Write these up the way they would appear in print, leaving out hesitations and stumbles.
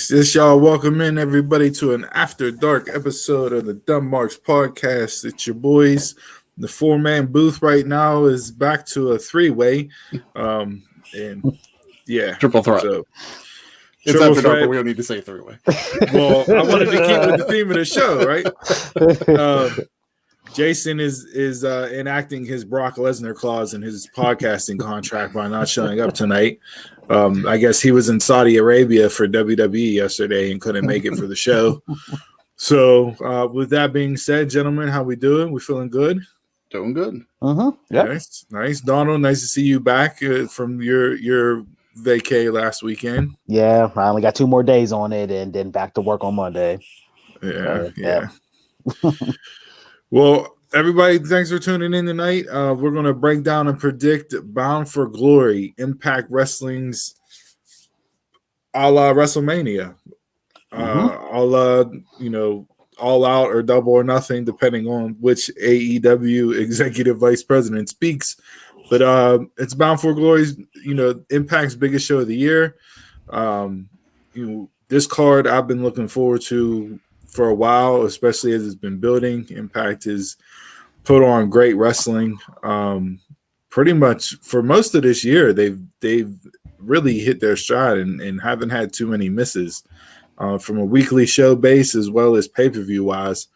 Yes, y'all. Welcome in everybody to an After Dark episode of the Dumb Marks podcast. It's your boys. The 4-man booth right now is back to a 3-way. And yeah. Triple threat. So, it's After Dark, but we don't need to say 3-way. Well, I wanted to keep with the theme of the show, right? Jason is enacting his Brock Lesnar clause in his podcasting contract by not showing up tonight. I guess he was in Saudi Arabia for WWE yesterday and couldn't make it for the show. So with that being said, gentlemen, how we doing? We feeling good? Doing good. Yeah. Nice. Donald, nice to see you back from your vacay last weekend. Yeah, I only got 2 more days on it and then back to work on Monday. Yeah. Well, everybody, thanks for tuning in tonight. We're going to break down and predict Bound for Glory, Impact Wrestling's a la WrestleMania. A la, All Out or Double or Nothing, depending on which AEW executive vice president speaks. But it's Bound for Glory's, Impact's biggest show of the year. This card I've been looking forward to for a while, especially as it's been building. Impact has put on great wrestling. Pretty much for most of this year, they've really hit their stride and haven't had too many misses from a weekly show base as well as pay-per-view wise.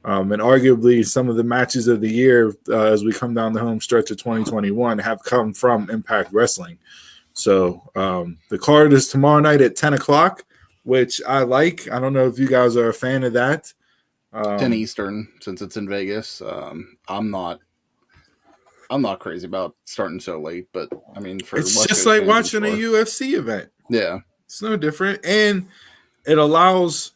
And arguably some of the matches of the year as we come down the home stretch of 2021 have come from Impact Wrestling. So the card is tomorrow night at 10 o'clock. Which I like. I don't know if you guys are a fan of that. 10 Eastern, since it's in Vegas. I'm not crazy about starting so late, but I mean, it's just like watching a UFC event. Yeah, it's no different, and it allows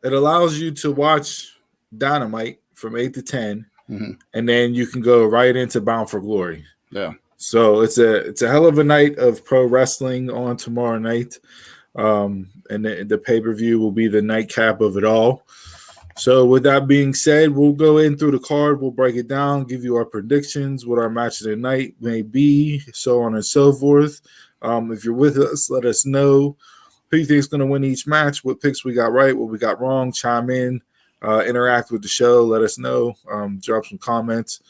you to watch Dynamite from 8 to 10, and then you can go right into Bound for Glory. Yeah. So it's a hell of a night of pro wrestling on tomorrow night. And the pay-per-view will be the nightcap of it all. So with that being said, we'll go in through the card, we'll break it down, give you our predictions, what our match of the night may be, so on and so forth. If you're with us, let us know who you think is going to win each match, what picks we got right, what we got wrong, chime in, interact with the show, let us know, drop some comments,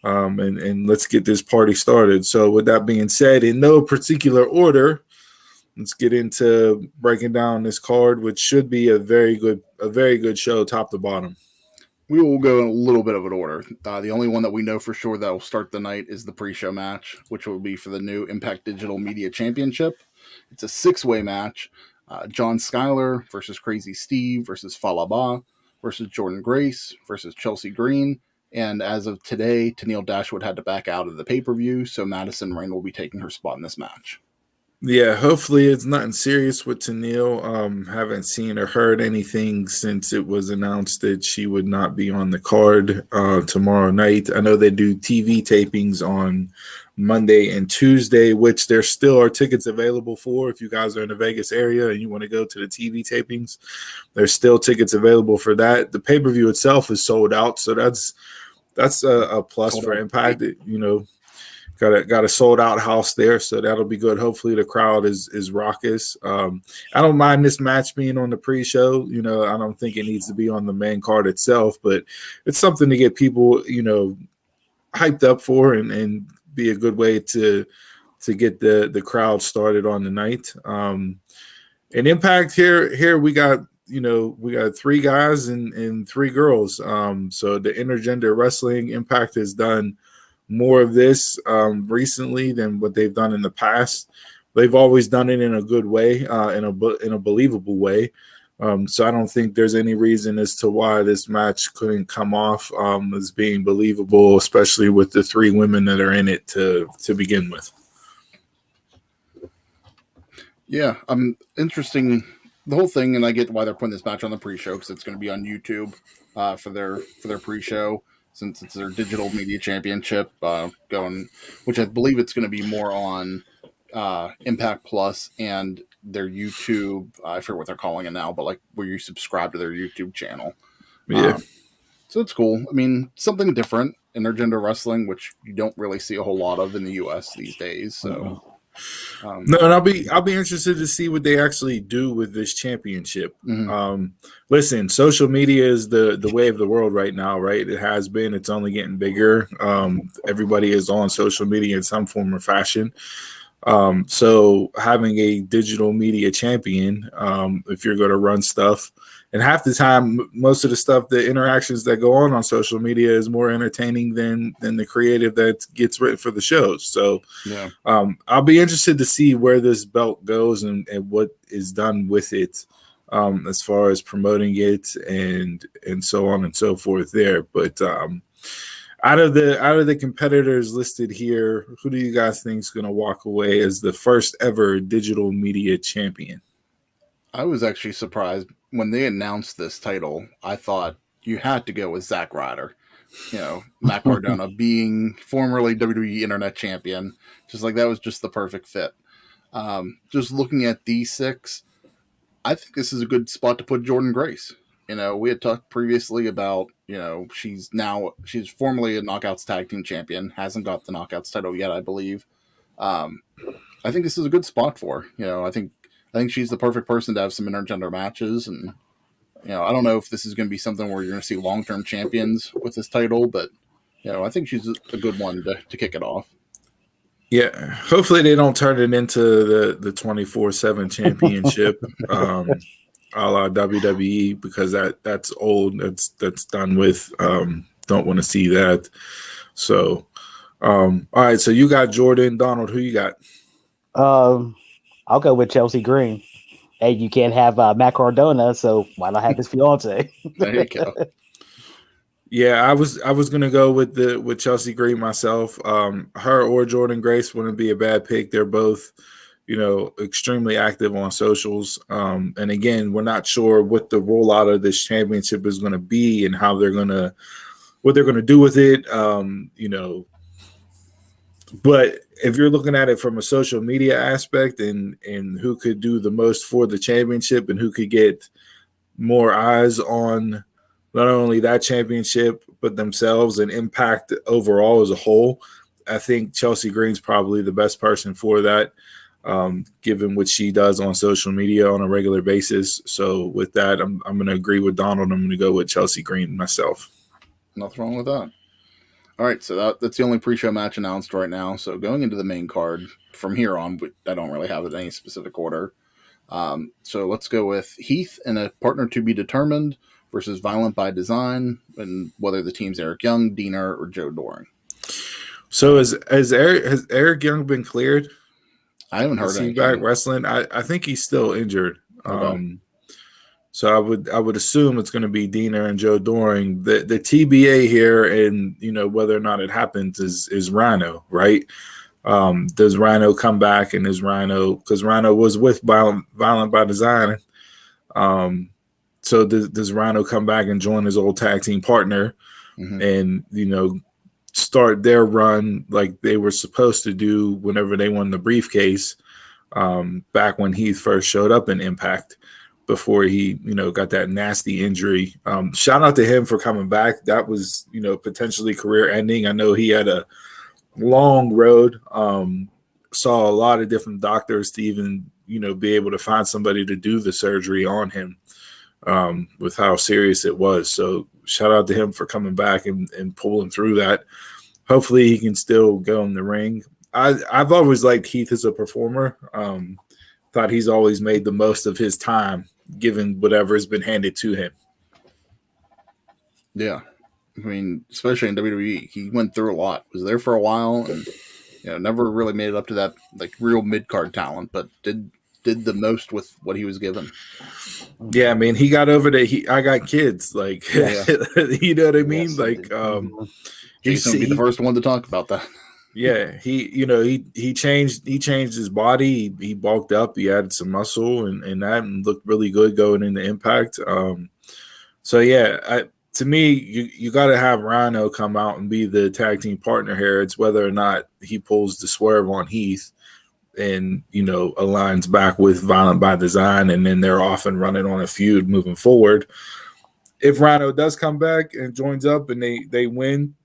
and let's get this party started. So with that being said, in no particular order, let's get into breaking down this card, which should be a very good show, top to bottom. We will go in a little bit of an order. The only one that we know for sure that will start the night is the pre-show match, which will be for the new Impact Digital Media Championship. It's a 6-way match. John Skyler versus Crazy Steve versus Fallah Bahh versus Jordynne Grace versus Chelsea Green. And as of today, Tenille Dashwood had to back out of the pay-per-view, so Madison Rayne will be taking her spot in this match. Yeah, hopefully it's nothing serious with Tenille. Haven't seen or heard anything since it was announced that she would not be on the card tomorrow night. I know they do TV tapings on Monday and Tuesday, which there still are tickets available for. If you guys are in the Vegas area and you want to go to the TV tapings, there's still tickets available for that. The pay-per-view itself is sold out, so that's a plus for Impact. Got a sold out house there, so that'll be good. Hopefully the crowd is raucous. I don't mind this match being on the pre-show. I don't think it needs to be on the main card itself, but it's something to get people, hyped up for and be a good way to get the crowd started on the night. And Impact here we got 3 guys and 3 girls. So the intergender wrestling Impact has done more of this recently than what they've done in the past. They've always done it in a good way, in a believable way. So I don't think there's any reason as to why this match couldn't come off as being believable, especially with the 3 women that are in it to begin with. Yeah, interesting. The whole thing, and I get why they're putting this match on the pre-show because it's going to be on YouTube for their pre-show. Since it's their digital media championship going, which I believe it's going to be more on Impact Plus and their YouTube. I forget what they're calling it now, but like where you subscribe to their YouTube channel. Yeah. So it's cool. I mean, something different, intergender wrestling, which you don't really see a whole lot of in the U.S. these days. So No, and I'll be interested to see what they actually do with this championship. Listen, social media is the way of the world right now, right? It has been. It's only getting bigger. Everybody is on social media in some form or fashion. So having a digital media champion, if you're going to run stuff, and half the time, most of the stuff, the interactions that go on social media is more entertaining than the creative that gets written for the shows. So I'll be interested to see where this belt goes and what is done with it, as far as promoting it and so on and so forth there. But out of the competitors listed here, who do you guys think is going to walk away as the first ever digital media champion? I was actually surprised when they announced this title. I thought you had to go with Zack Ryder. Matt Cardona being formerly WWE Internet Champion, just like that was just the perfect fit. Just looking at these 6, I think this is a good spot to put Jordynne Grace. We had talked previously about, she's formerly a Knockouts Tag Team Champion, hasn't got the Knockouts title yet, I believe. I think this is a good spot for her. I think she's the perfect person to have some intergender matches, and I don't know if this is going to be something where you're going to see long-term champions with this title, but I think she's a good one to kick it off. Yeah, hopefully they don't turn it into the 24/7 championship, a la WWE, because that's old. That's done with. Don't want to see that. So, all right. So you got Jordynne. Donald, who you got? I'll go with Chelsea Green. Hey, you can't have Matt Cardona, so why not have his fiance? There you go. Yeah, I was gonna go with Chelsea Green myself. Her or Jordynne Grace wouldn't be a bad pick. They're both, extremely active on socials. And again, we're not sure what the rollout of this championship is going to be and what they're gonna do with it. But if you're looking at it from a social media aspect and who could do the most for the championship and who could get more eyes on not only that championship, but themselves and impact overall as a whole, I think Chelsea Green's probably the best person for that, given what she does on social media on a regular basis. So with that, I'm going to agree with Donald. I'm going to go with Chelsea Green myself. Nothing wrong with that. All right, so that's the only pre-show match announced right now. So going into the main card from here on, I don't really have it in any specific order. So let's go with Heath and a partner to be determined versus Violent by Design, and whether the team's Eric Young, Deonna, or Joe Doering. So has Eric Young been cleared? I haven't heard anything. Is he back wrestling? I think he's still injured. Okay. So I would assume it's going to be Deonna and Joe Doering. The TBA here, and whether or not it happens is Rhino, right? Does Rhino come back, and is Rhino, because Rhino was with Violent by Design? So does Rhino come back and join his old tag team partner, and start their run like they were supposed to do whenever they won the briefcase, back when Heath first showed up in Impact, before he got that nasty injury. Shout out to him for coming back. That was potentially career ending. I know he had a long road. Saw a lot of different doctors to even be able to find somebody to do the surgery on him, with how serious it was. So shout out to him for coming back and pulling through that. Hopefully he can still go in the ring. I've always liked Heath as a performer. Thought he's always made the most of his time, given whatever has been handed to him. Yeah. I mean, especially in WWE, he went through a lot. Was there for a while, and never really made it up to that like real mid-card talent, but did the most with what he was given. Yeah, I mean, he got over that. I got kids, like, Yeah. you know what I mean? Yes, like, Jason would be the first one to talk about that. Yeah, he changed his body. He bulked up. He added some muscle and that, and looked really good going into Impact. So yeah, to me, you got to have Rhino come out and be the tag team partner here. It's whether or not he pulls the swerve on Heath and aligns back with Violent by Design, and then they're off and running on a feud moving forward. If Rhino does come back and joins up and they win,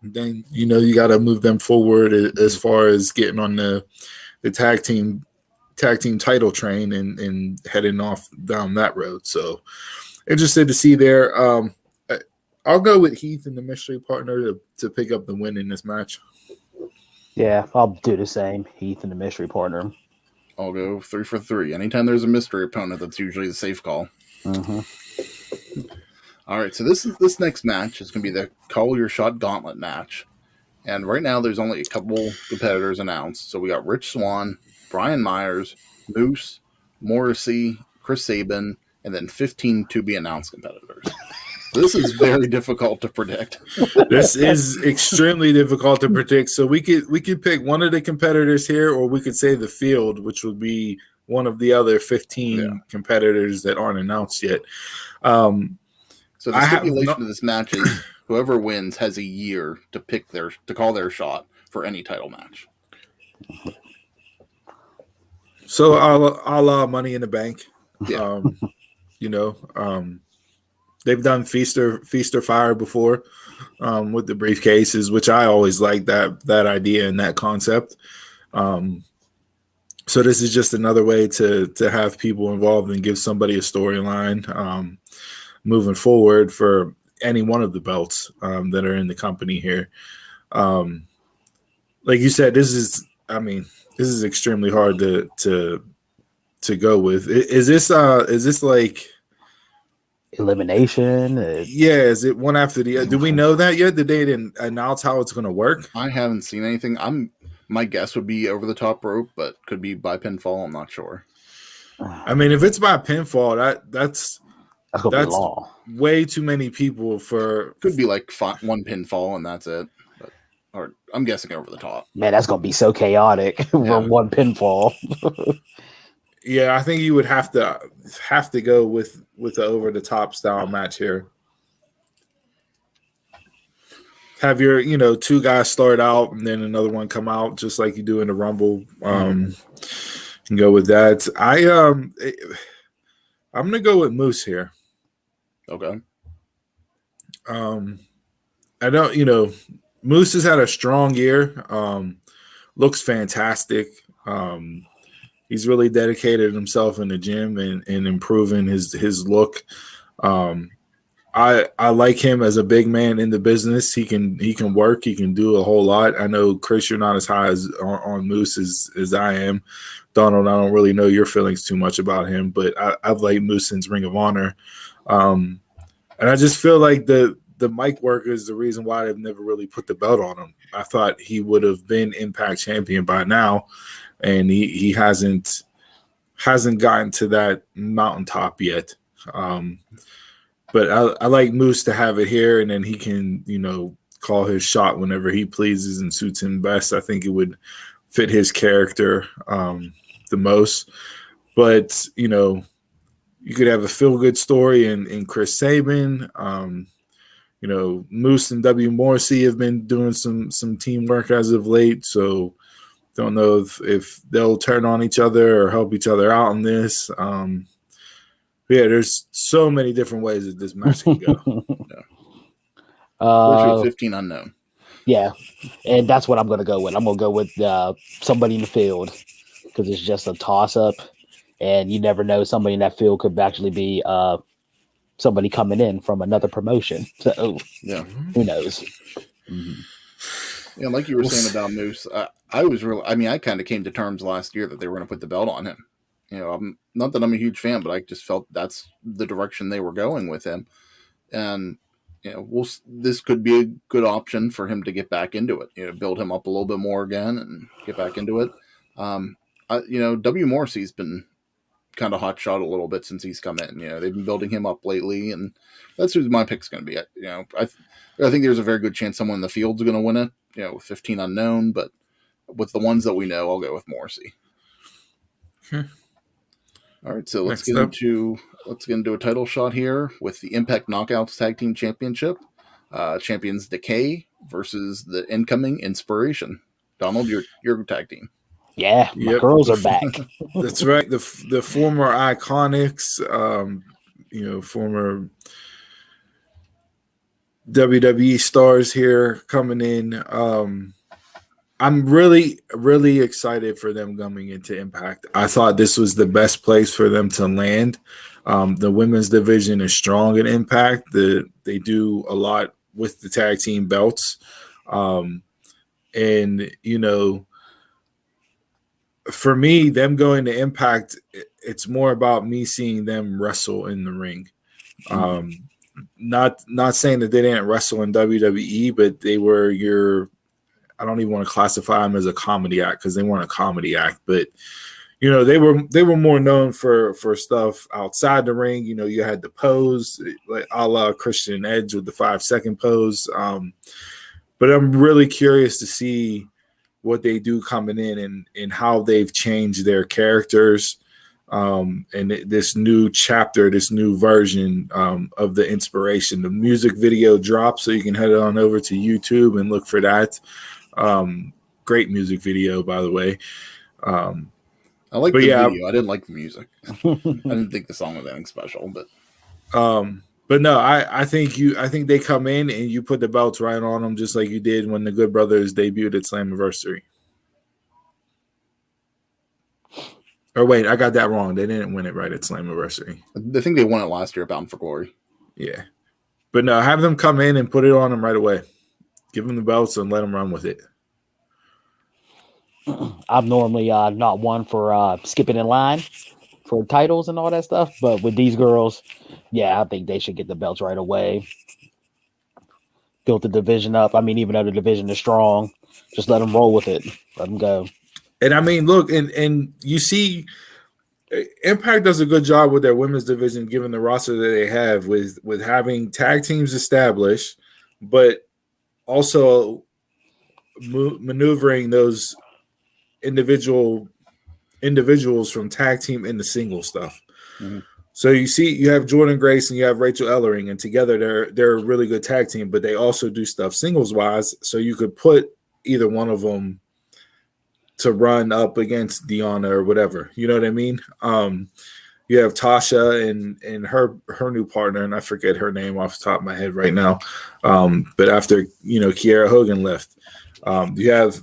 then you got to move them forward as far as getting on the the tag team title train and heading off down that road. So interested to see there. I'll go with Heath and the mystery partner to pick up the win in this match. Yeah, I'll do the same. Heath and the mystery partner. I'll go 3 for 3. Anytime there's a mystery opponent, that's usually the safe call. Mm-hmm. All right, so this next match is going to be the Call Your Shot Gauntlet match. And right now there's only a couple competitors announced. So we got Rich Swann, Brian Myers, Moose, Morrissey, Chris Sabin, and then 15 to be announced competitors. This is very difficult to predict. This is extremely difficult to predict. So we could pick one of the competitors here, or we could say the field, which would be one of the other 15 competitors that aren't announced yet. So the stipulation of this match is whoever wins has a year to call their shot for any title match. So I'll Money in the Bank. Yeah. They've done Feast or Fire before with the briefcases, which I always like that idea and that concept. So this is just another way to have people involved and give somebody a storyline moving forward for any one of the belts that are in the company here. Like you said, this is extremely hard to go with. Is this like elimination? Is it one after the other? Do we know that yet? Did they didn't announce how it's going to work? I haven't seen anything. My guess would be over the top rope, but could be by pinfall. I'm not sure. I mean, if it's by pinfall, that's gonna be long. Way too many people for. Could be like one pinfall and that's it. Or I'm guessing over the top. Man, that's gonna be so chaotic for one pinfall. Yeah, I think you would have to go with the over the top style match here. Have your two guys start out and then another one come out just like you do in the Rumble. And go with that. I'm gonna go with Moose here. Okay. I don't. Moose has had a strong year. Looks fantastic. He's really dedicated himself in the gym and improving his look. I like him as a big man in the business. He can work. He can do a whole lot. I know, Chris, you're not as high on Moose as I am. Donald, I don't really know your feelings too much about him, but I've liked Moose since Ring of Honor. And I just feel like the mic work is the reason why they've never really put the belt on him. I thought he would have been Impact champion by now, and he hasn't gotten to that mountaintop yet. But I like Moose to have it here, and then he can, call his shot whenever he pleases and suits him best. I think it would fit his character the most. But, you could have a feel-good story in Chris Sabin. Moose and W. Morrissey have been doing some teamwork as of late, so don't know if they'll turn on each other or help each other out in this. There's so many different ways that this match can go. Which 15 unknown. Yeah, and that's what I'm going to go with. I'm going to go with somebody in the field because it's just a toss-up, and you never know. Somebody in that field could actually be somebody coming in from another promotion. So, who knows? Mm-hmm. Yeah, like you were saying about Moose, I kind of came to terms last year that they were going to put the belt on him. I'm not that I'm a huge fan, but I just felt that's the direction they were going with him. And, this could be a good option for him to get back into it, build him up a little bit more again and get back into it. W. Morrissey's been kind of hot shot a little bit since he's come in. They've been building him up lately, and that's who my pick's going to be. I think there's a very good chance someone in the field's going to win it. With 15 unknown, but with the ones that we know, I'll go with Morrissey. All right, so let's get into a title shot here with the Impact Knockouts Tag Team Championship. Champions Decay versus the incoming Inspiration. Donald, your tag team. Yeah, my girls are back. That's right. The former Iconics, former WWE stars here coming in. I'm really, really excited for them coming into Impact. I thought this was the best place for them to land. The women's division is strong in Impact. They do a lot with the tag team belts. And, for me, them going to Impact, it's more about me seeing them wrestle in the ring. Not saying that they didn't wrestle in WWE, but they were I don't even want to classify them as a comedy act because they weren't a comedy act, but they were more known for stuff outside the ring. You had the pose, like a la Christian Edge with the 5-second pose. But I'm really curious to see what they do coming in and how they've changed their characters. And this new chapter, this new version of the inspiration. The music video drops, so you can head on over to YouTube and look for that. Great music video, by the way. I like the video. I didn't like the music. I didn't think the song was anything special, but no, I think they come in and you put the belts right on them, just like you did when the Good Brothers debuted at Slammiversary. Or wait, I got that wrong. They didn't win it right at Slammiversary. I think they won it last year at Bound for Glory. Yeah. But no, have them come in and put it on them right away. Give them the belts and let them run with it. I'm normally not one for skipping in line for titles and all that stuff, but with these girls, yeah, I think they should get the belts right away. Built the division up. I mean, even though the division is strong, just let them roll with it. Let them go. And I mean, look, and you see, Impact does a good job with their women's division, given the roster that they have, with having tag teams established, but also maneuvering those individuals from tag team into single stuff. Mm-hmm. So you have Jordynne Grace and you have Rachel Ellering, and together they're a really good tag team, but they also do stuff singles wise. So you could put either one of them to run up against Deonna or whatever. You know what I mean? You have Tasha and her new partner, and I forget her name off the top of my head right now. But after Kiera Hogan left, you have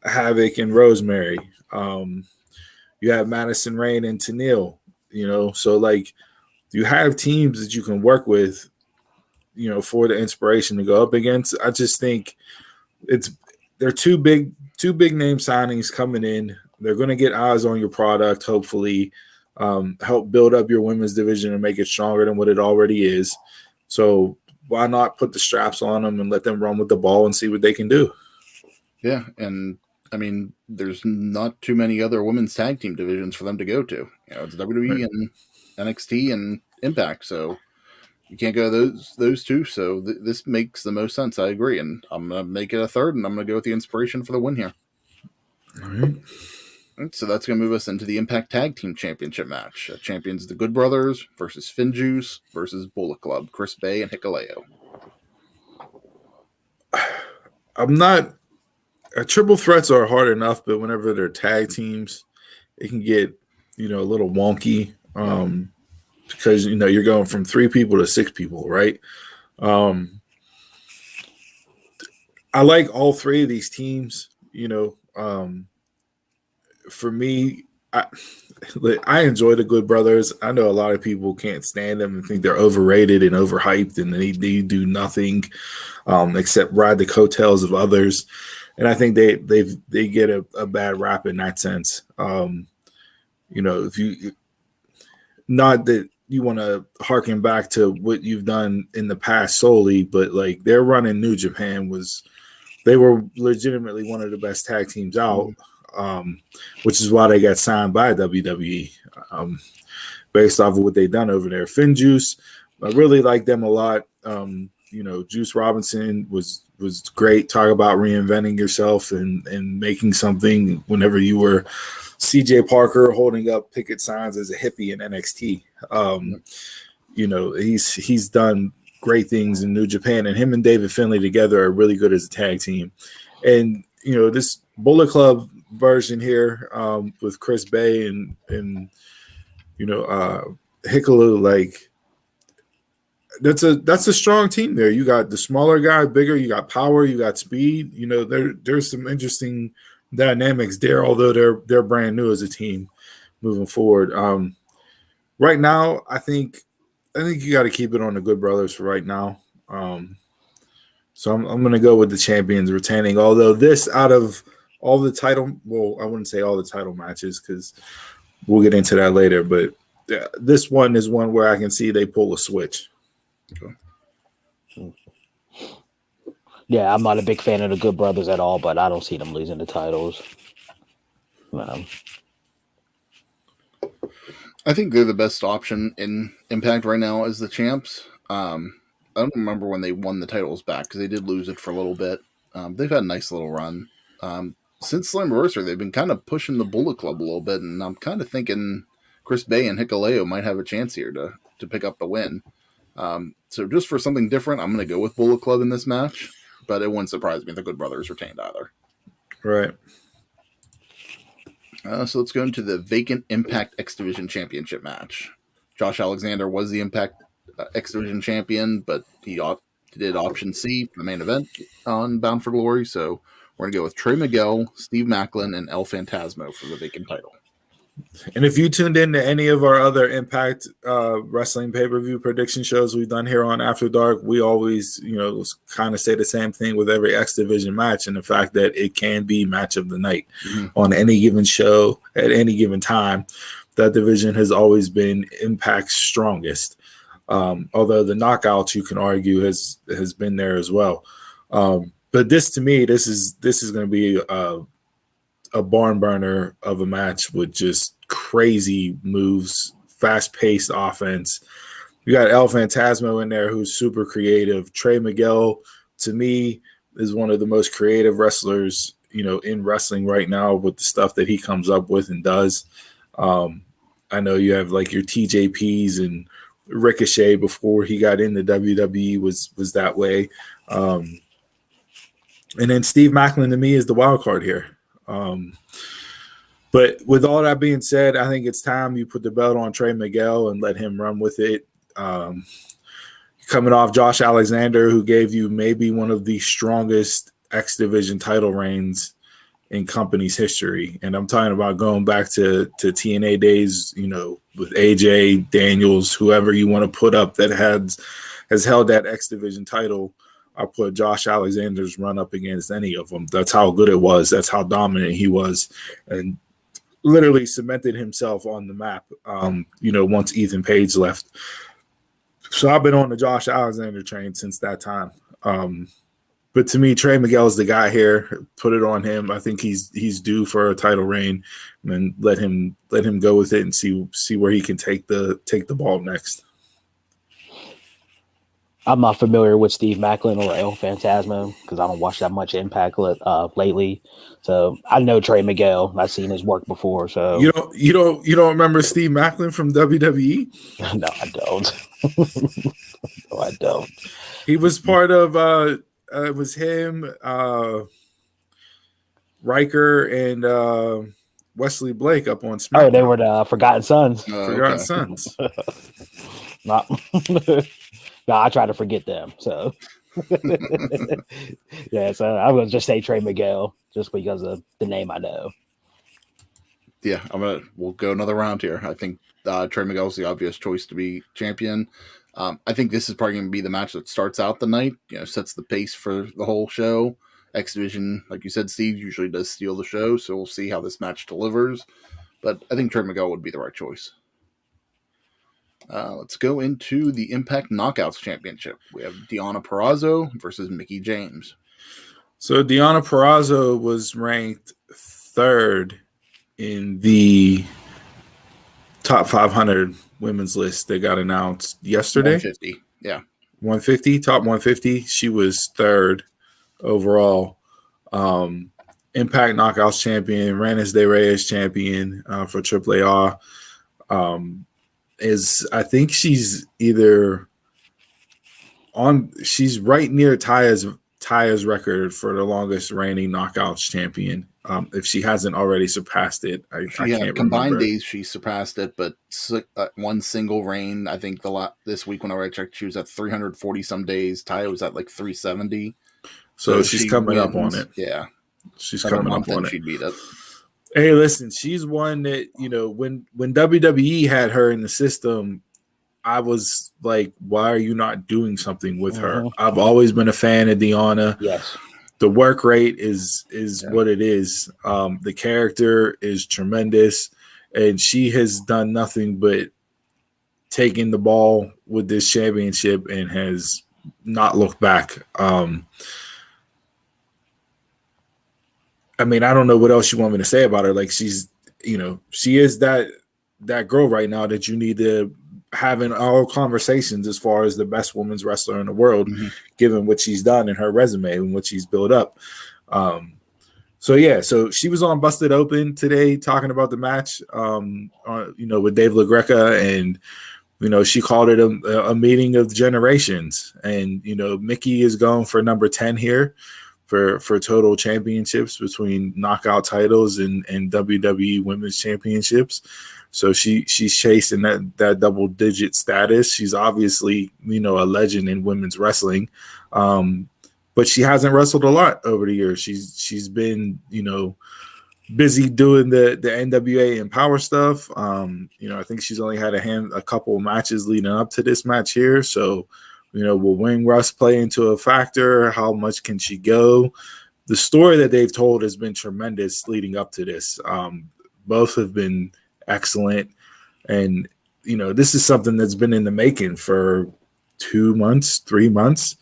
Havok and Rosemary. You have Madison, Rayne, and Tenille. So like you have teams that you can work with, for the inspiration to go up against. I just think they're two big name signings coming in. They're going to get eyes on your product, hopefully, help build up your women's division and make it stronger than what it already is. So why not put the straps on them and let them run with the ball and see what they can do? Yeah, and I mean, there's not too many other women's tag team divisions for them to go to. It's WWE right. And NXT and Impact, so you can't go those two. So this makes the most sense. I agree, and I'm gonna make it a third, and I'm gonna go with the inspiration for the win here. All right. So that's gonna move us into the Impact Tag Team Championship match. Champions the Good Brothers versus Finjuice versus Bullet Club, Chris Bay and Hikuleo. I'm not. Triple threats are hard enough, but whenever they're tag teams, it can get a little wonky. Because you're going from 3 people to 6 people, right? I like all 3 of these teams. For me, I enjoy the Good Brothers. I know a lot of people can't stand them and think they're overrated and overhyped, and they do nothing except ride the coattails of others. And I think they get a bad rap in that sense. If you not that you want to harken back to what you've done in the past solely, but like their run in New Japan they were legitimately one of the best tag teams out, which is why they got signed by WWE based off of what they've done over there. Finjuice, I really like them a lot. Juice Robinson was great. Talk about reinventing yourself and making something whenever you were CJ Parker holding up picket signs as a hippie in NXT. He's done great things in New Japan, and him and David Finlay together are really good as a tag team. And this Bullet Club version here with Chris Bay and Hikuleo, like that's a strong team there. You got the smaller guy, bigger. You got power. You got speed. You know, there's some interesting dynamics there. Although they're brand new as a team moving forward. Right now, I think you got to keep it on the Good Brothers for right now. So I'm going to go with the champions retaining. Although this, out of all the title, well, I wouldn't say all the title matches because we'll get into that later. But this one is one where I can see they pull a switch. Okay. Yeah, I'm not a big fan of the Good Brothers at all, but I don't see them losing the titles. I think they're the best option in Impact right now as the champs. I don't remember when they won the titles back because they did lose it for a little bit. They've had a nice little run. Since Slammiversary, they've been kind of pushing the Bullet Club a little bit, and I'm kind of thinking Chris Bay and Hikuleo might have a chance here to pick up the win. So just for something different, I'm going to go with Bullet Club in this match, but it wouldn't surprise me if the Good Brothers retained either. Right. So let's go into the Vacant Impact X Division Championship match. Josh Alexander was the Impact X Division champion, but he did option C for the main event on Bound for Glory. So we're going to go with Trey Miguel, Steve Maclin, and El Phantasmo for the vacant title. And if you tuned in to any of our other Impact Wrestling pay-per-view prediction shows we've done here on After Dark, we always, kind of say the same thing with every X Division match, and the fact that it can be match of the night on any given show at any given time. That division has always been Impact's strongest. Although the knockouts, you can argue, has been there as well. But this, to me, this is going to be a barn burner of a match with just crazy moves, fast-paced offense. You got El Phantasmo in there, who's super creative. Trey Miguel, to me, is one of the most creative wrestlers, in wrestling right now with the stuff that he comes up with and does. I know you have like your TJPs and Ricochet before he got into WWE was that way. And then Steve Maclin, to me, is the wild card here. But with all that being said, I think it's time you put the belt on Trey Miguel and let him run with it. Coming off Josh Alexander, who gave you maybe one of the strongest X Division title reigns in company's history. And I'm talking about going back to TNA days, with AJ, Daniels, whoever you want to put up that has held that X Division title. I put Josh Alexander's run up against any of them. That's how good it was. That's how dominant he was, and literally cemented himself on the map. Once Ethan Page left. So I've been on the Josh Alexander train since that time. But to me, Trey Miguel is the guy here. Put it on him. I think he's due for a title reign, and let him go with it and see where he can take the ball next. I'm not familiar with Steve Maclin or El Phantasmo because I don't watch that much Impact lately. So I know Trey Miguel. I've seen his work before. So you don't remember Steve Maclin from WWE? No, I don't. No, I don't. He was part of it was him, Riker, and Wesley Blake up on SmackDown. Oh, they were the Forgotten Sons. Forgotten Sons. Not. No, I try to forget them. So, yeah. So I'm gonna just say Trey Miguel just because of the name I know. Yeah, we'll go another round here. I think Trey Miguel is the obvious choice to be champion. I think this is probably going to be the match that starts out the night. Sets the pace for the whole show. X Division, like you said, Steve usually does steal the show, so we'll see how this match delivers. But I think Trey Miguel would be the right choice. Let's go into the Impact Knockouts Championship. We have Deonna Purrazzo versus Mickie James. So Deonna Purrazzo was ranked 3rd in the top 500 women's list that got announced yesterday. 150, yeah. 150, top 150. She was 3rd overall. Impact Knockouts champion, Reyes de Reyes champion for AAA. I think she's either she's right near Taya's Taya's record for the longest reigning knockouts champion. If she hasn't already surpassed it, I can't combined remember. days she surpassed it, but one single reign, I think this week whenever I checked, she was at 340 some days. Taya was at like 370. So she's coming up on it. Yeah, she's another coming month up on and it. she'd beat it. Hey, listen, she's one that, you know, when WWE had her in the system, I was like, why are you not doing something with her? I've always been a fan of Deonna. Yes. The work rate is what it is. The character is tremendous, and she has done nothing but taking the ball with this championship and has not looked back. I mean, I don't know what else you want me to say about her. Like, she's, you know, she is that girl right now that you need to have in all conversations as far as the best women's wrestler in the world, given what she's done in her resume and what she's built up. So she was on Busted Open today talking about the match, you know, with Dave LaGreca, and, you know, she called it a meeting of generations. And, you know, Mickie is going for number 10 here for total championships between knockout titles and WWE women's championships. So she's chasing that double digit status. She's obviously, you know, a legend in women's wrestling. But she hasn't wrestled a lot over the years. She's been, you know, busy doing the NWA and Power stuff. You know, I think she's only had a couple of matches leading up to this match here. So, you know, will wing rust play into a factor? How much can she go? The story that they've told has been tremendous leading up to this. Both have been excellent. And, you know, this is something that's been in the making for 2 months, 3 months.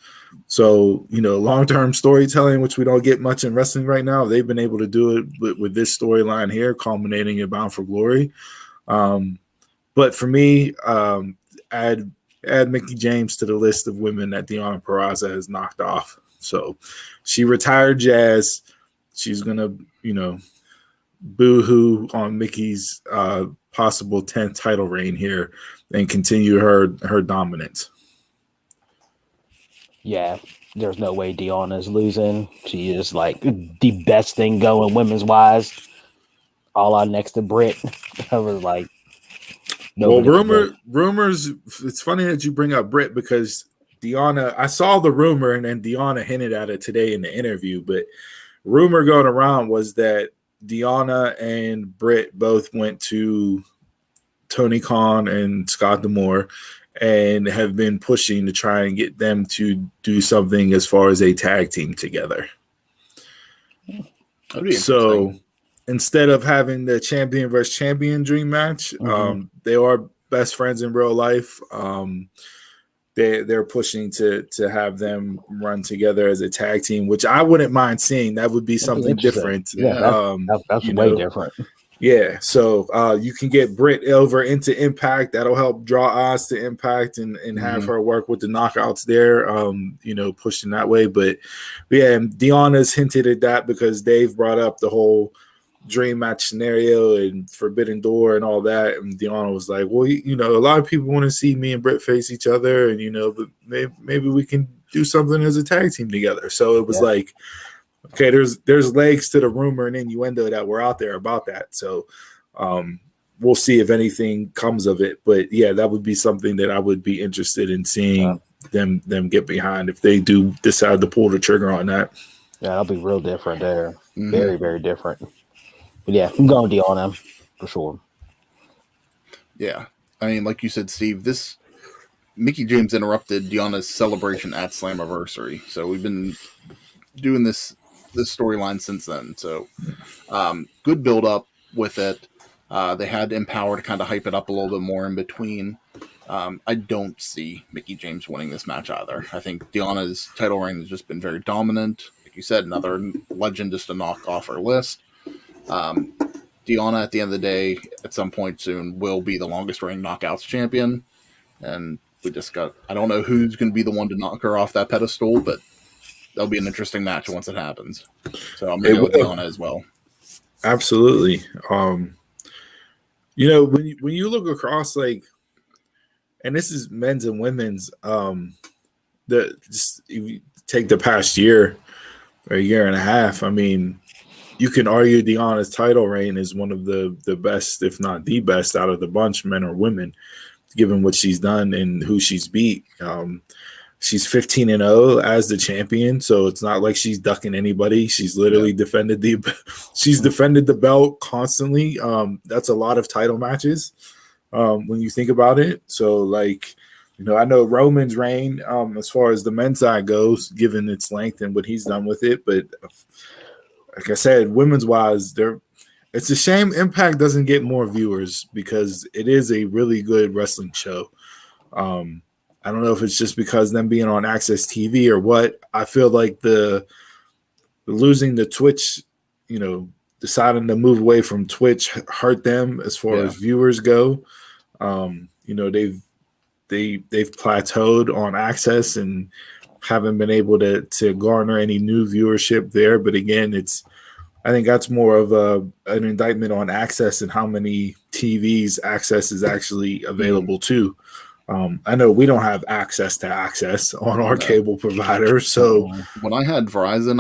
So, you know, long-term storytelling, which we don't get much in wrestling right now, they've been able to do it with this storyline here, culminating in Bound for Glory. But for me, add Mickie James to the list of women that Deonna Purrazzo has knocked off. So she retired Jazz. She's going to, you know, boo-hoo on Mickey's possible 10th title reign here and continue her dominance. Yeah, there's no way Deonna's losing. She is like the best thing going women's wise. All out next to Britt. I was like, well, rumors. It's funny that you bring up Britt because Deonna. I saw the rumor and then Deonna hinted at it today in the interview. But rumor going around was that Deonna and Britt both went to Tony Khan and Scott D'Amore and have been pushing to try and get them to do something as far as a tag team together. So instead of having the champion versus champion dream match, they are best friends in real life. They're pushing to have them run together as a tag team, which I wouldn't mind seeing. That would be something different. Yeah, that's way different. Yeah, so you can get Britt over into Impact. That'll help draw eyes to Impact and have her work with the knockouts there, you know, pushing that way. But yeah, Deonna's hinted at that because Dave brought up the whole dream match scenario and Forbidden Door and all that. And Deonna was like, well, you know, a lot of people want to see me and Britt face each other. And, you know, but maybe we can do something as a tag team together. So it was like, okay, there's legs to the rumor and innuendo that were out there about that. So we'll see if anything comes of it. But yeah, that would be something that I would be interested in seeing them get behind if they do decide to pull the trigger on that. Yeah, that'll be real different there. Very, very different. But yeah, I'm going Deonna for sure. Yeah. I mean, like you said, Steve, this Mickie James interrupted Deonna's celebration at Slammiversary. So we've been doing this storyline since then. So good build up with it. They had Empower to kind of hype it up a little bit more in between. I don't see Mickie James winning this match either. I think Deonna's title reign has just been very dominant. Like you said, another legend just to knock off her list. Deonna, at the end of the day, at some point soon, will be the longest reigning knockouts champion. And I don't know who's going to be the one to knock her off that pedestal, but that'll be an interesting match once it happens. So I'm going to go with Deonna as well. Absolutely. You know, when you look across, like, and this is men's and women's, the just if you take the past year or a year and a half, I mean, you can argue Deonna's title reign is one of the best, if not the best, out of the bunch, men or women, given what she's done and who she's beat. She's 15-0 as the champion, so it's not like she's ducking anybody. She's literally defended the belt constantly. That's a lot of title matches when you think about it. So, like, you know, I know Roman's reign as far as the men's side goes, given its length and what he's done with it. But like I said, women's wise, it's a shame Impact doesn't get more viewers because it is a really good wrestling show. I don't know if it's just because them being on Access TV or what. I feel like the losing the Twitch, you know, deciding to move away from Twitch hurt them as far as viewers go. You know, they've plateaued on Access and haven't been able to garner any new viewership there. But again, I think that's more of an indictment on Access and how many TVs Access is actually available to. I know we don't have access to Access on our cable provider. So when I had Verizon,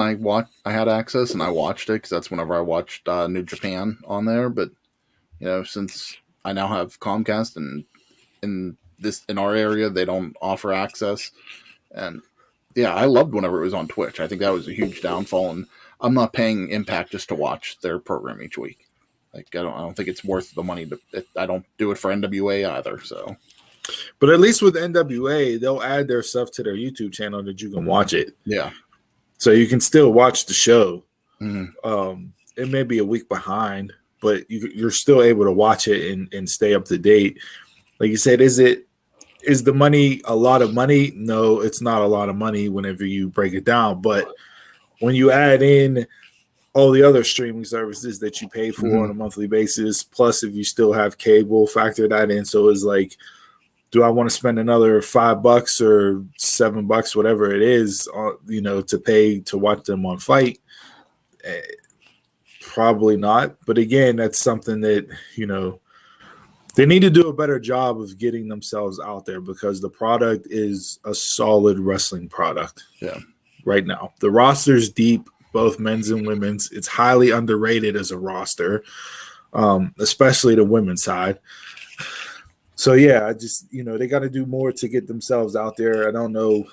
I had Access and I watched it because that's whenever I watched New Japan on there. But you know, since I now have Comcast and in our area they don't offer Access, and yeah, I loved whenever it was on Twitch. I think that was a huge downfall, and I'm not paying Impact just to watch their program each week. Like I don't think it's worth the money. I don't do it for NWA either. So. But at least with NWA, they'll add their stuff to their YouTube channel that you can watch it. Yeah. So you can still watch the show. Mm-hmm. It may be a week behind, but you're still able to watch it and stay up to date. Like you said, is the money a lot of money? No, it's not a lot of money whenever you break it down. But when you add in all the other streaming services that you pay for on a monthly basis, plus if you still have cable, factor that in. So it's like, do I want to spend another $5 or $7, whatever it is, you know, to pay to watch them on Fight? Probably not. But again, that's something that, you know, they need to do a better job of getting themselves out there because the product is a solid wrestling product. Yeah. Right now, the roster's deep, both men's and women's. It's highly underrated as a roster, especially the women's side. So, yeah, I just, you know, they got to do more to get themselves out there. I don't know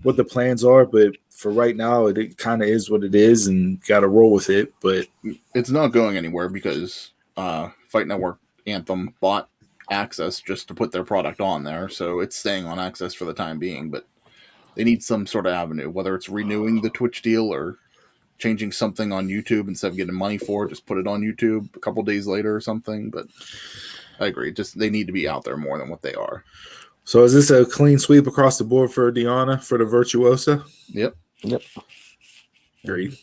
what the plans are, but for right now, it kind of is what it is and got to roll with it. But it's not going anywhere because Fight Network Anthem bought Access just to put their product on there. So it's staying on Access for the time being. But they need some sort of avenue, whether it's renewing the Twitch deal or changing something on YouTube instead of getting money for it. Just put it on YouTube a couple days later or something. But I agree. Just they need to be out there more than what they are. So is this a clean sweep across the board for Deonna for the Virtuosa? Yep. Agreed.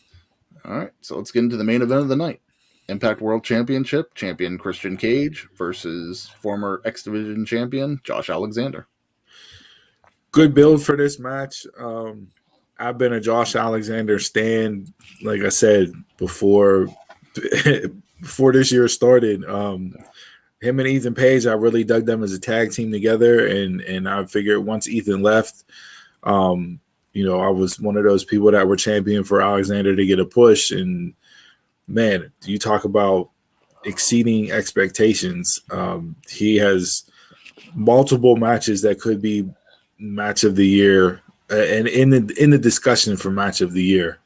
All right. So let's get into the main event of the night. Impact World Championship champion Christian Cage versus former X Division champion Josh Alexander. Good build for this match. I've been a Josh Alexander stan, like I said, before this year started. Him and Ethan Page, I really dug them as a tag team together, and I figured once Ethan left, you know, I was one of those people that were champion for Alexander to get a push. And man, you talk about exceeding expectations. He has multiple matches that could be match of the year, and in the discussion for match of the year.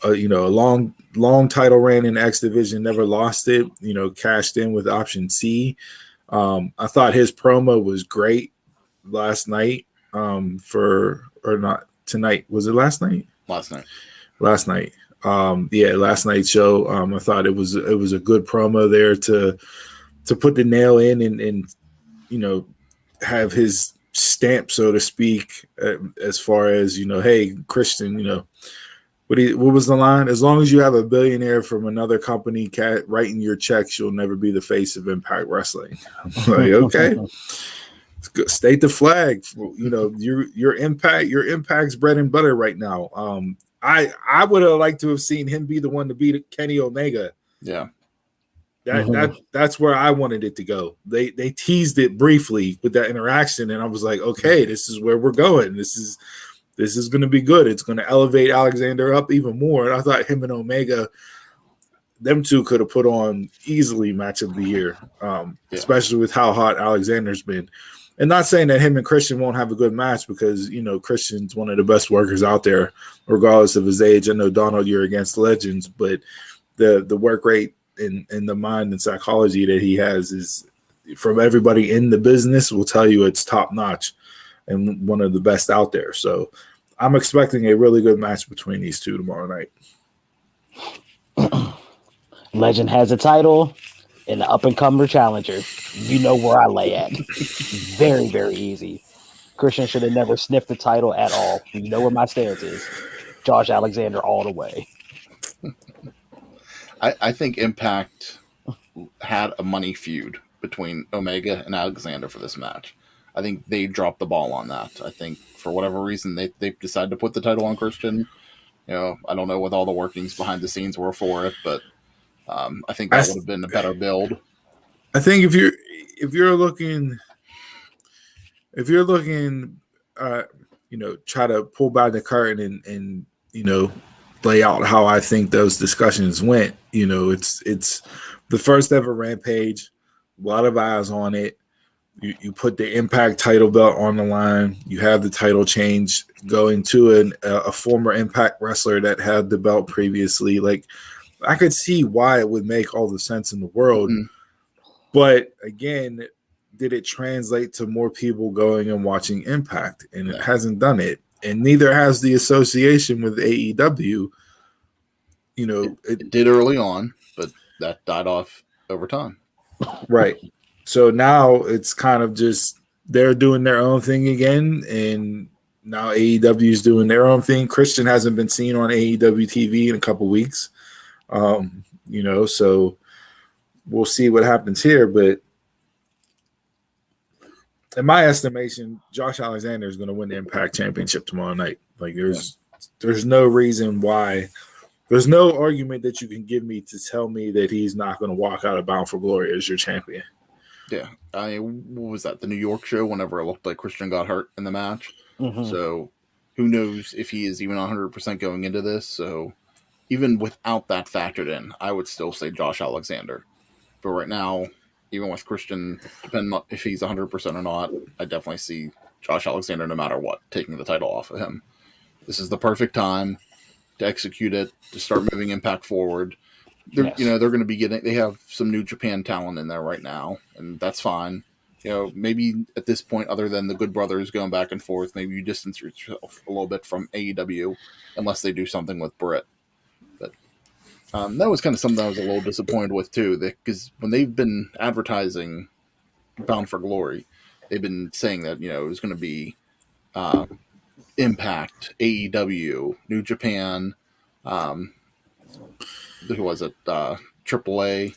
You know, a long title reign in X Division, never lost it. You know, cashed in with option C. I thought his promo was great last night. Tonight. Was it last night? Last night. Last night's show. I thought it was a good promo there to put the nail in and you know, have his stamp, so to speak, as far as, you know, hey, Christian, you know, what was the line? As long as you have a billionaire from another company writing your checks, you'll never be the face of Impact Wrestling. I'm like, okay. State the flag. You know, your Impact's bread and butter right now. I would have liked to have seen him be the one to beat Kenny Omega. Yeah. That's where I wanted it to go. They teased it briefly with that interaction, and I was like, okay, this is where we're going. This is going to be good. It's going to elevate Alexander up even more. And I thought him and Omega, them two could have put on easily match of the year, especially with how hot Alexander's been. And not saying that him and Christian won't have a good match, because, you know, Christian's one of the best workers out there, regardless of his age. I know, Donald, you're against legends, but the work rate and the mind and psychology that he has is, from everybody in the business, will tell you it's top notch and one of the best out there. So I'm expecting a really good match between these two tomorrow night. Legend has a title and the up-and-comer challenger. You know where I lay at. Very, very easy. Christian should have never sniffed the title at all. You know where my stance is. Josh Alexander all the way. I think Impact had a money feud between Omega and Alexander for this match. I think they dropped the ball on that. I think for whatever reason they decided to put the title on Christian. You know, I don't know what all the workings behind the scenes were for it, but I think that would have been a better build. I think if you're looking, you know, try to pull back the curtain and you know, lay out how I think those discussions went. You know, it's the first ever Rampage, a lot of eyes on it. You put the Impact title belt on the line. You have the title change going to a former Impact wrestler that had the belt previously. Like, I could see why it would make all the sense in the world. Mm-hmm. But again, did it translate to more people going and watching Impact? And it hasn't done it. And neither has the association with AEW. You know, it did early on, but that died off over time. Right. So now it's kind of just they're doing their own thing again, and now AEW is doing their own thing. Christian hasn't been seen on AEW TV in a couple weeks. You know, so we'll see what happens here. But in my estimation, Josh Alexander is going to win the Impact Championship tomorrow night. Like, there's no reason why. There's no argument that you can give me to tell me that he's not going to walk out of Bound for Glory as your champion. Yeah. I mean, what was that? The New York show, whenever it looked like Christian got hurt in the match. Mm-hmm. So who knows if he is even 100% going into this. So even without that factored in, I would still say Josh Alexander. But right now, even with Christian, depending on if he's 100% or not, I definitely see Josh Alexander, no matter what, taking the title off of him. This is the perfect time to execute it, to start moving Impact forward. You know, they're going to be they have some New Japan talent in there right now, and that's fine. You know, maybe at this point, other than the Good Brothers going back and forth, maybe you distance yourself a little bit from AEW, unless they do something with Britt. But that was kind of something I was a little disappointed with, too, because when they've been advertising Bound for Glory, they've been saying that, you know, it was going to be Impact, AEW, New Japan, who was it? AAA.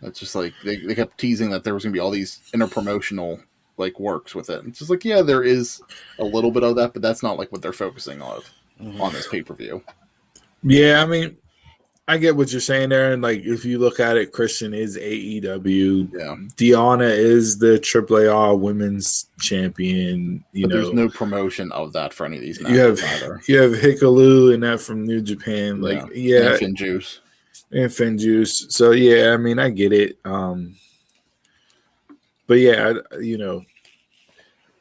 It's just like they kept teasing that there was going to be all these interpromotional like works with it. It's just like, yeah, there is a little bit of that, but that's not like what they're focusing on this pay-per-view. Yeah, I mean, I get what you're saying there, and like if you look at it, Christian is AEW. Yeah. Deonna is the AAA Women's Champion. There's no promotion of that for any of these matches either. You have Hikuleo and that from New Japan. Like, and Finjuice. And Finjuice. So yeah, I mean, I get it. But yeah, you know,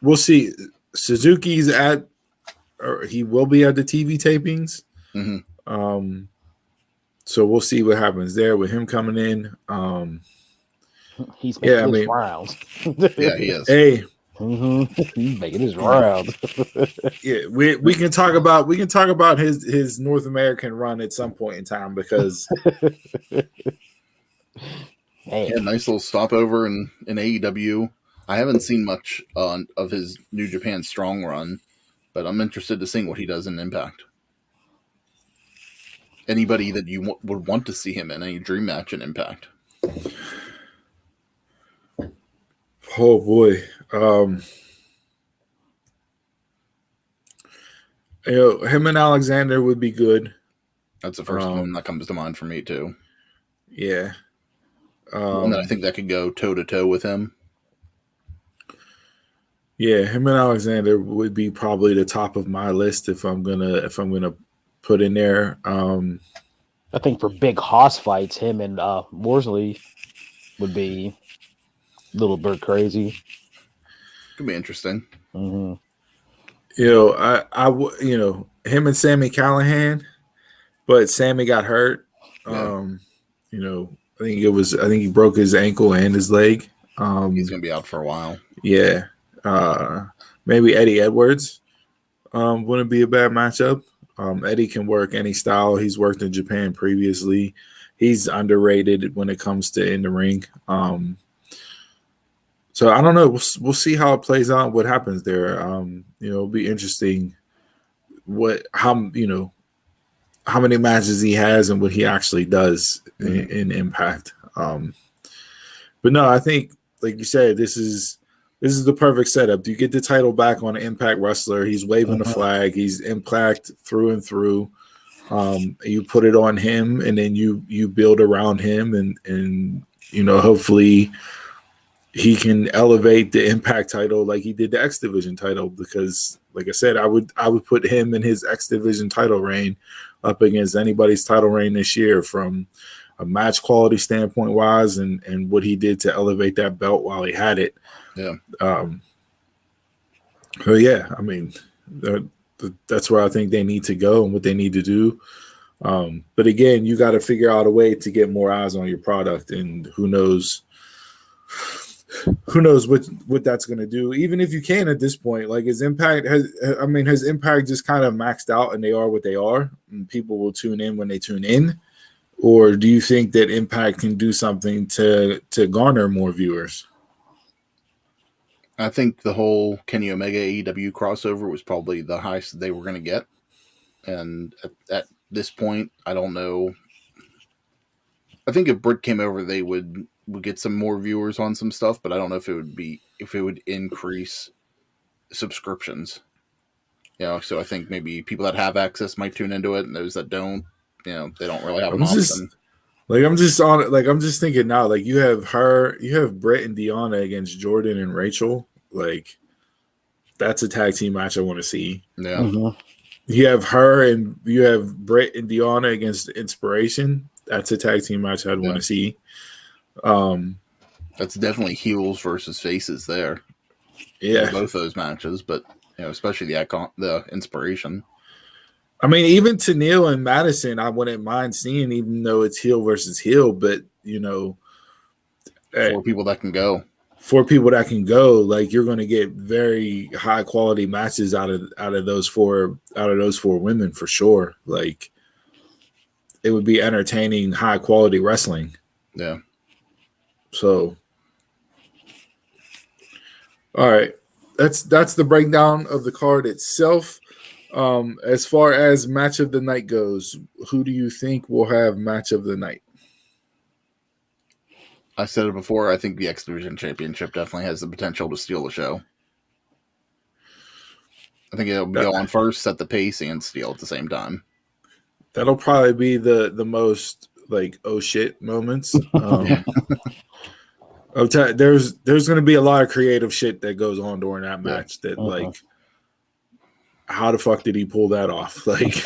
we'll see. Suzuki's or he will be at the TV tapings. Mm-hmm. So we'll see what happens there with him coming in. He's making his rounds. Yeah, he is. Hey, he's making his rounds. Yeah, we can talk about his North American run at some point in time, because nice little stopover in AEW. I haven't seen much of his New Japan Strong run, but I'm interested to see what he does in Impact. Anybody that you would want to see him in any dream match in Impact? Oh boy, you know, him and Alexander would be good. That's the first one that comes to mind for me too. Yeah, One that I think that could go toe to toe with him. Yeah, him and Alexander would be probably the top of my list if I'm gonna put in there. I think for big hoss fights, him and Morrissey would be a little bit crazy. Could be interesting. Mm-hmm. Him and Sammy Callahan, but Sammy got hurt. Yeah. I think he broke his ankle and his leg. He's gonna be out for a while. Yeah. Maybe Eddie Edwards wouldn't be a bad matchup. Eddie can work any style. He's worked in Japan previously. He's underrated when it comes to in the ring. So I don't know. We'll see how it plays out. What happens there? It'll be interesting. How many matches he has and what he actually does in Impact. But no, I think, like you said, this is the perfect setup. You get the title back on an Impact wrestler. He's waving the flag. He's Impact through and through. You put it on him, and then you build around him, and hopefully he can elevate the Impact title like he did the X Division title. Because, like I said, I would put him in his X Division title reign up against anybody's title reign this year from a match quality standpoint wise, and what he did to elevate that belt while he had it. Yeah. So yeah, I mean, that's where I think they need to go and what they need to do. But again, you got to figure out a way to get more eyes on your product, and who knows what that's going to do. Even if you can at this point, like has Impact just kind of maxed out and they are what they are, and people will tune in when they tune in? Or do you think that Impact can do something to garner more viewers? I think the whole Kenny Omega AEW crossover was probably the highest they were going to get. And at this point, I don't know. I think if Britt came over, they would get some more viewers on some stuff, but I don't know if it would increase subscriptions. So I think maybe people that have access might tune into it, and those that don't, they don't really have an option. I'm just thinking now, like you have Britt and Deonna against Jordynne and Rachel. Like that's a tag team match I want to see. Yeah. Mm-hmm. You have Britt and Deonna against Inspiration. That's a tag team match I'd want to see. That's definitely heels versus faces there. Yeah, both those matches, but especially the Inspiration. I mean, even Tenille and Madison, I wouldn't mind seeing, even though it's heel versus heel. But four people that can go. Like you're going to get very high quality matches out of those four women for sure. Like it would be entertaining, high quality wrestling. Yeah. So, all right, that's the breakdown of the card itself. As far as match of the night goes, who do you think will have match of the night? I said it before. I think the X Division Championship definitely has the potential to steal the show. I think it'll go on first, set the pace, and steal at the same time. That'll probably be the most like oh shit moments. There's going to be a lot of creative shit that goes on during that match. That like, how the fuck did he pull that off? Like,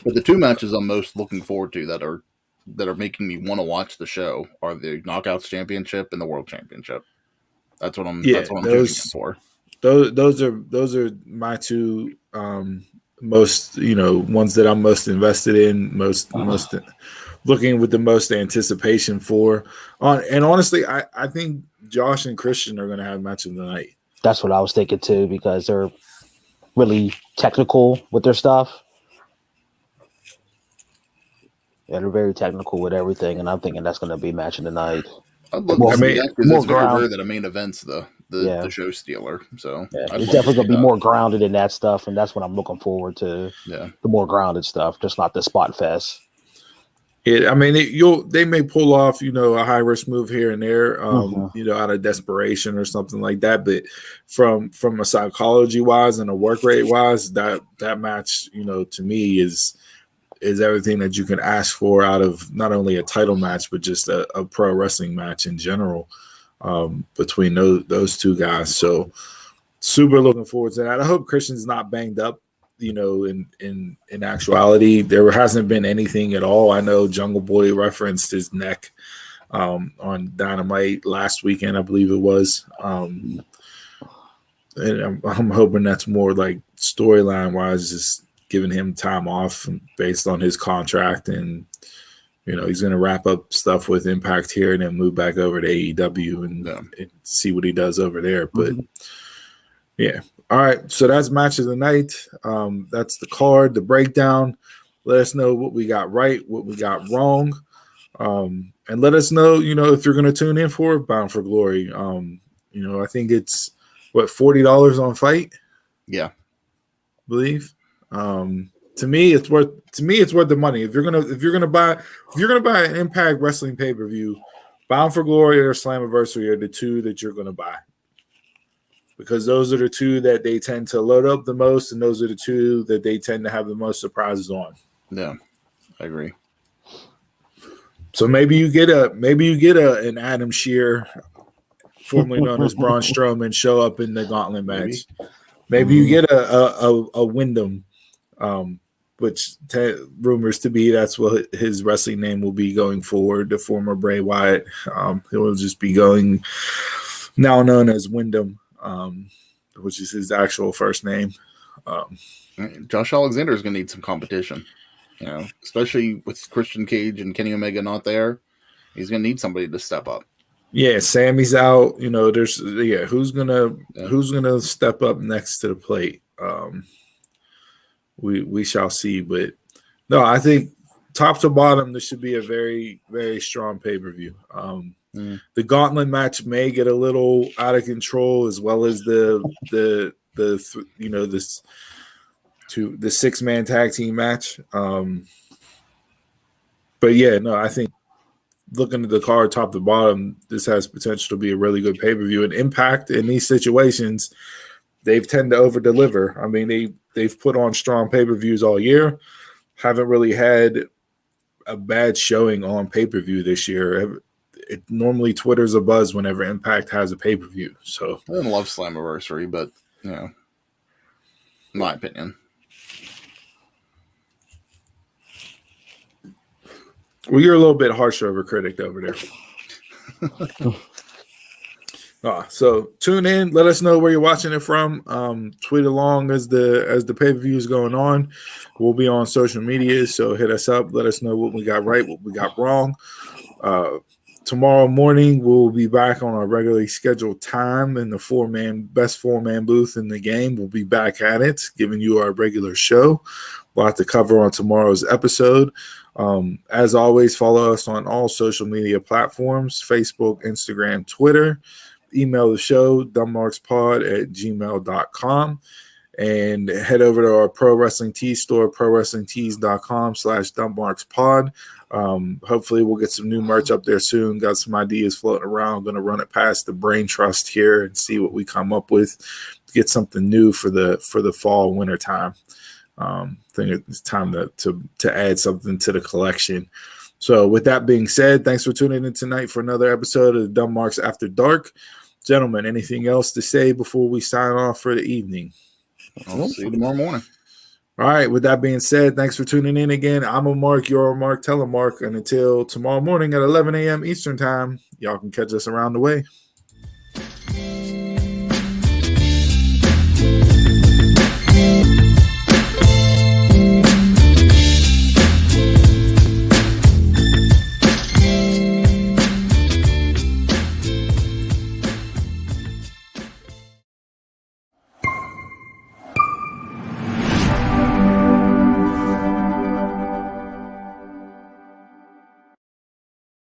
but the two matches I'm most looking forward to that are making me want to watch the show are the Knockouts Championship and the World Championship. That's what I'm choosing for. Those are my two most ones that I'm most invested in, most looking with the most anticipation for. And honestly, I think Josh and Christian are going to have match of the night. That's what I was thinking too, because they're really technical with their stuff. Yeah, they're very technical with everything, and I'm thinking that's going to be match of the night. I'd love to see that because it's very rare that a main event's the show stealer. So it's definitely going to be more grounded in that stuff, and that's what I'm looking forward to. Yeah, the more grounded stuff, just not the spot fest. Yeah, I mean, they may pull off, a high risk move here and there, out of desperation or something like that. But from a psychology wise and a work rate wise, that match, to me is is everything that you can ask for out of not only a title match, but just a pro wrestling match in general between those two guys. So super looking forward to that. I hope Christian's not banged up. In actuality, there hasn't been anything at all. I know Jungle Boy referenced his neck on Dynamite last weekend, I believe it was. And I'm hoping that's more like storyline wise, just giving him time off based on his contract, and he's going to wrap up stuff with Impact here and then move back over to AEW and see what he does over there. But yeah. All right, so that's match of the night. That's the card, the breakdown. Let us know what we got right, what we got wrong, and let us know, if you're going to tune in for Bound for Glory. I think it's $40 on Fight. Yeah, I believe. To me, it's worth the money. If you're gonna buy an Impact Wrestling pay-per-view, Bound for Glory or Slammiversary are the two that you're gonna buy. Because those are the two that they tend to load up the most, and those are the two that they tend to have the most surprises on. Yeah, I agree. So maybe you get an Adam Shear, formerly known as Braun Strowman, show up in the Gauntlet match. Maybe you get a Wyndham, which rumors to be that's what his wrestling name will be going forward. The former Bray Wyatt, he will just be going now known as Wyndham. Which is his actual first name. Josh Alexander is going to need some competition, especially with Christian Cage and Kenny Omega not there. He's going to need somebody to step up. Yeah, Sammy's out. Who's gonna step up next to the plate? We shall see. But no, I think top to bottom, this should be a very, very strong pay-per-view. The Gauntlet match may get a little out of control, as well as the 6-man tag team match. But yeah, no, I think looking at the card top to bottom, this has potential to be a really good pay-per-view. And Impact in these situations, they've tend to over-deliver. I mean, they've put on strong pay-per-views all year. Haven't really had a bad showing on pay-per-view this year. It normally Twitter's a buzz whenever Impact has a pay-per-view. So I don't love Slammiversary, but in my opinion. Well, you're a little bit harsher of a critic over there. So tune in. Let us know where you're watching it from. Tweet along as the pay-per-view is going on. We'll be on social media, so hit us up. Let us know what we got right, what we got wrong. Tomorrow morning, we'll be back on our regularly scheduled time in the best four-man booth in the game. We'll be back at it, giving you our regular show. We'll have to cover on tomorrow's episode. As always, follow us on all social media platforms, Facebook, Instagram, Twitter. Email the show, dumbmarkspod@gmail.com. And head over to our Pro Wrestling Tees store, prowrestlingtees.com/dumbmarkspod. Hopefully we'll get some new merch up there soon. Got some ideas floating around. Going to run it past the Brain Trust here and see what we come up with. Get something new for the fall winter time. I think it's time to add something to the collection. So with that being said, thanks for tuning in tonight for another episode of the Dumb Marks After Dark. Gentlemen, anything else to say before we sign off for the evening? I'll see you tomorrow morning. All right. With that being said, thanks for tuning in again. I'm a Mark, you're a Mark, tell a Mark. And until tomorrow morning at 11 a.m. Eastern time, y'all can catch us around the way.